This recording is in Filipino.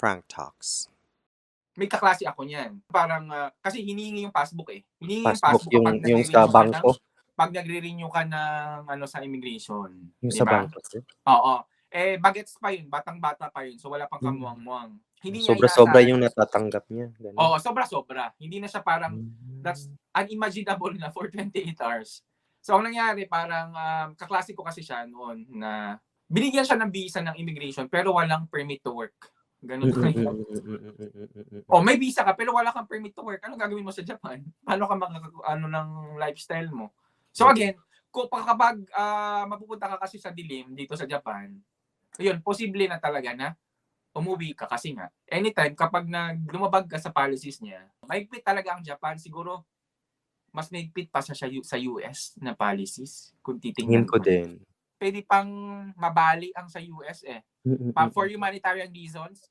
Frank Talks. May kaklase ako niyan. Parang, kasi hinihingi yung passbook eh. Hinihingi yung Passbook passbook yung kapag sa nagre-renew ka bangko? pag nagre-renew ka ng sa immigration. Yung Di sa ba? bangko, sir? Oo. Bagets pa yun. Batang-bata pa yun. So, wala pang kamuang-muang. Hindi niya Sobra-sobra inaasahan. yung natatanggap niya. Ganun. Oo, sobra-sobra. Hindi na siya parang, that's unimaginable na for 28 hours. So, ang nangyari, parang, kaklase ko kasi siya noon na binigyan siya ng visa ng immigration pero walang permit to work. Ganun na yun. May visa ka pero wala kang permit to work. Anong gagawin mo sa Japan? Paano ka ng lifestyle mo? So again, kapag mapupunta ka kasi sa dilim dito sa Japan, yun, posible na talaga na umuwi ka kasi nga. Anytime, kapag lumabag ka sa policies niya, mahigpit talaga ang Japan. Siguro, mas mahigpit pa sa US na policies kung titingnan ko din. Pwede pang mabali ang sa US eh. For humanitarian reasons,